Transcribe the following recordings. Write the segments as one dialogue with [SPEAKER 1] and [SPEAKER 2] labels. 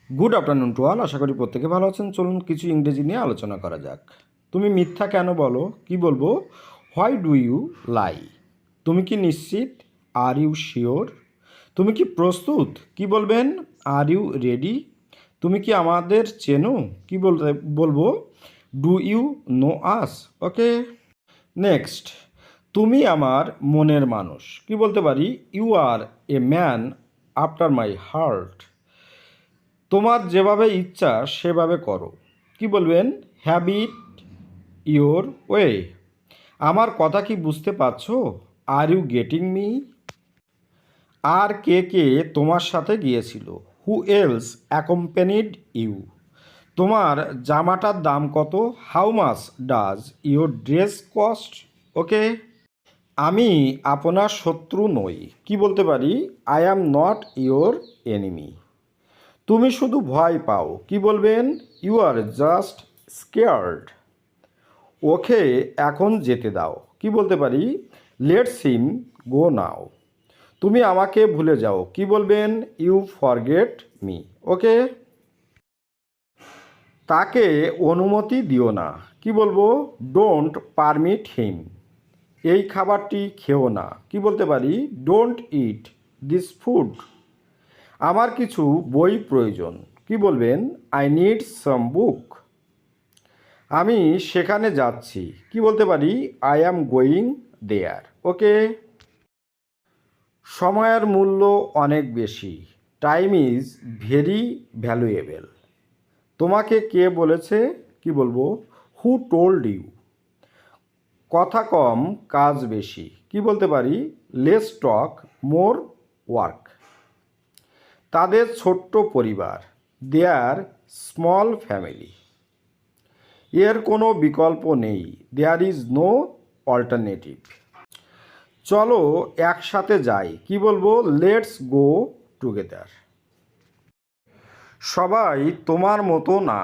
[SPEAKER 1] Good afternoon to all. আশা করি প্রত্যেকে ভালো আছেন। চলুন কিছু ইংরেজি নিয়ে আলোচনা করা যাক। তুমি মিথ্যা কেন বলো? কি বলবো? Why do you lie? তুমি কি নিশ্চিত? Are you sure? তুমি কি প্রস্তুত? কি বলবেন? Are you ready? তুমি কি আমাদের চেনো? কি বলবো? Do you know us? Okay, next. তুমি আমার মনের মানুষ। কি বলতে পারি? You are a man after my heart. তোমার যেভাবে ইচ্ছা সেভাবে করো। কি বলবেন? Have it your way. আমার কথা কি বুঝতে পারছো? Are you getting me? আর কে কে তোমার সাথে গিয়েছিল? Who else accompanied you? তোমার জামাটার দাম কত? How much does your dress cost? Okay, আমি আপনার শত্রু নই। কি বলতে পারি? I am not your enemy. তুমি শুধু ভয় পাও। কি বলবেন? You are just scared. Okay এখন যেতে দাও। কি বলতে পারি? Let's him go now. তুমি আমাকে ভুলে যাও। কি বলবেন? You forget me. ওকে, তাকে অনুমতি দিও না। কি বলবো? ডোন্ট পারমিট হিম। এই খাবারটি খেও না। কি বলতে পারি? Don't it this food. আমার কিছু বই প্রয়োজন। কি বলবেন? আই নিড সাম বুক। আমি সেখানে যাচ্ছি। কি বলতে পারি? I am going there. ওকে, সময়ের মূল্য অনেক বেশি। Time is very valuable. তোমাকে কে বলেছে? কি বলবো? Who told you? কথা কম কাজ বেশি। কি বলতে পারি? Less talk more work. তাদের ছোট্ট পরিবার। Their small family. এর কোনো বিকল্প নেই। There is no alternative. চলো একসাথে যাই। কি বলবো? Let's go together. সবাই তোমার মতো না।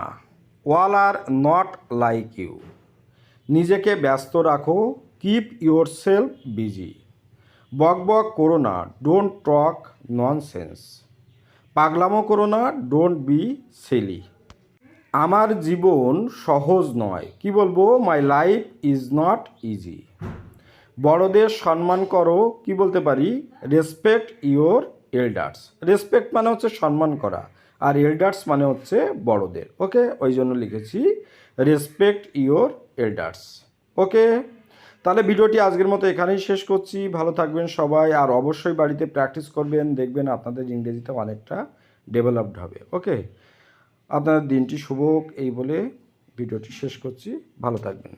[SPEAKER 1] All are not like you. নিজেকে ব্যস্ত রাখো। Keep yourself busy. বক বক করো না। Don't talk nonsense. পাগলামো করো না। Don't be silly. আমার জীবন সহজ নয়। কি বলবো? My life is not easy. বড়দের সম্মান করো। কি বলতে পারি? Respect your elders. রেসপেক্ট মানে হচ্ছে সম্মান করা, আর এল্ডার্স মানে হচ্ছে বড়দের। ওকে, ওই জন্য লিখেছি রেসপেক্ট ইওর এল্ডার্স। ওকে, তাহলে ভিডিওটি আজকের মতো এখানেই শেষ করছি। ভালো থাকবেন সবাই, আর অবশ্যই বাড়িতে প্র্যাকটিস করবেন। দেখবেন আপনাদের ইংরেজিতে অনেকটা ডেভেলপড হবে। ওকে, আপনাদের দিনটি শুভ হোক এই বলে ভিডিওটি শেষ করছি। ভালো থাকবেন।